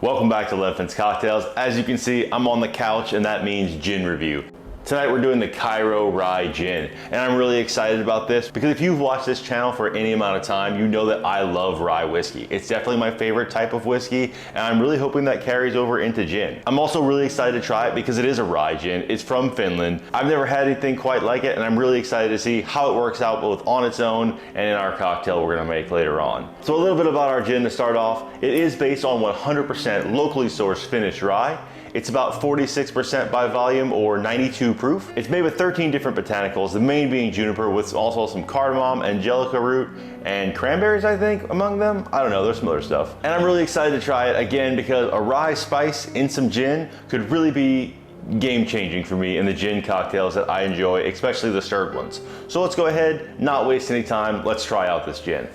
Welcome back to Lead Fence Cocktails. As you can see, I'm on the couch and that means gin review. Tonight we're doing the Kyrö Gin, and I'm really excited about this because if you've watched this channel for any amount of time, you know that I love rye whiskey. It's definitely my favorite type of whiskey, and I'm really hoping that carries over into gin. I'm also really excited to try it because it is a rye gin. It's from Finland. I've never had anything quite like it, and I'm really excited to see how it works out both on its own and in our cocktail we're gonna make later on. So a little bit about our gin to start off. It is based on 100% locally sourced Finnish rye. It's about 46% by volume or 92 proof. It's made with 13 different botanicals, the main being juniper with also some cardamom, angelica root, and cranberries, I think, among them. I don't know, there's some other stuff. And I'm really excited to try it again because a rye spice in some gin could really be game changing for me in the gin cocktails that I enjoy, especially the stirred ones. So let's go ahead, not waste any time, let's try out this gin.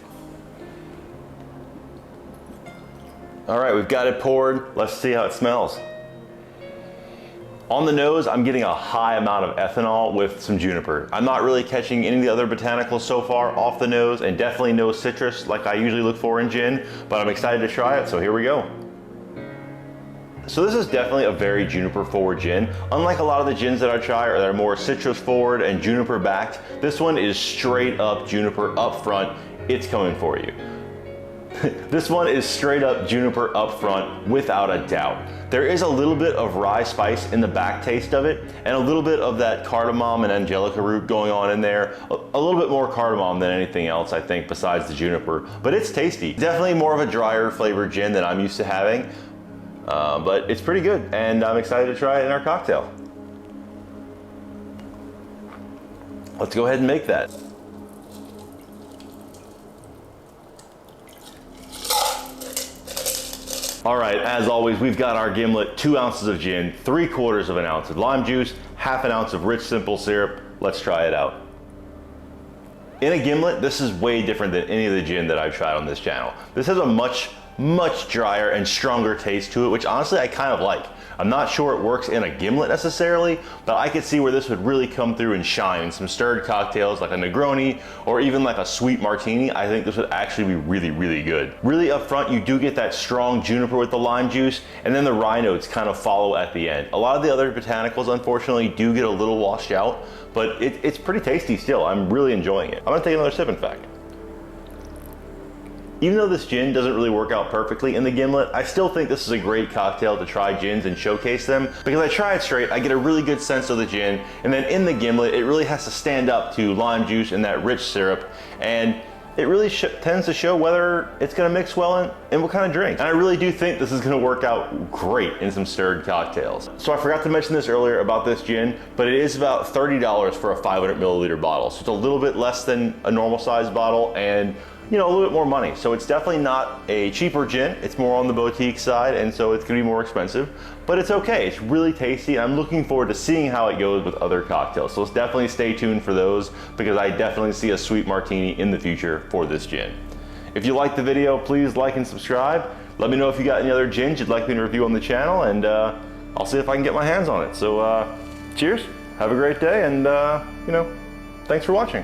All right, we've got it poured. Let's see how it smells. On the nose, I'm getting a high amount of ethanol with some juniper. I'm not really catching any of the other botanicals so far off the nose, and definitely no citrus like I usually look for in gin, but I'm excited to try it, so here we go. So this is definitely a very juniper forward gin. Unlike a lot of the gins that I try that are more citrus forward and juniper backed, this one is straight up juniper up front. It's coming for you. This one is straight up juniper up front without a doubt. There is a little bit of rye spice in the back taste of it and a little bit of that cardamom and angelica root going on in there. A little bit more cardamom than anything else, I think, besides the juniper, but it's tasty. Definitely more of a drier flavored gin than I'm used to having, but it's pretty good and I'm excited to try it in our cocktail. Let's go ahead and make that. All right, as always, we've got our gimlet, 2 ounces of gin, 3/4 of an ounce of lime juice, 1/2 ounce of rich simple syrup. Let's try it out. In a gimlet, this is way different than any of the gin that I've tried on this channel. This has a much drier and stronger taste to it, which honestly I kind of like. I'm not sure it works in a gimlet necessarily, but I could see where this would really come through and shine in some stirred cocktails like a Negroni or even like a sweet martini. I think this would actually be really good. Really up front, you do get that strong juniper with the lime juice, and then the rye notes kind of follow at the end. A lot of the other botanicals, unfortunately, do get a little washed out, but it's pretty tasty still. I'm really enjoying it. I'm gonna take another sip, in fact. Even though this gin doesn't really work out perfectly in the gimlet, I still think this is a great cocktail to try gins and showcase them, because I try it straight, I get a really good sense of the gin, and then in the gimlet, it really has to stand up to lime juice and that rich syrup, and it really tends to show whether it's gonna mix well in what kind of drink. And I really do think this is gonna work out great in some stirred cocktails. So I forgot to mention this earlier about this gin, but it is about $30 for a 500 milliliter bottle. So it's a little bit less than a normal size bottle, and a little bit more money. So it's definitely not a cheaper gin. It's more on the boutique side, and so it's gonna be more expensive, but it's okay. It's really tasty. I'm looking forward to seeing how it goes with other cocktails. So let's definitely stay tuned for those, because I definitely see a sweet martini in the future for this gin. If you liked the video, please like and subscribe. Let me know if you got any other gins you'd like me to review on the channel, and I'll see if I can get my hands on it. So cheers, have a great day, and thanks for watching.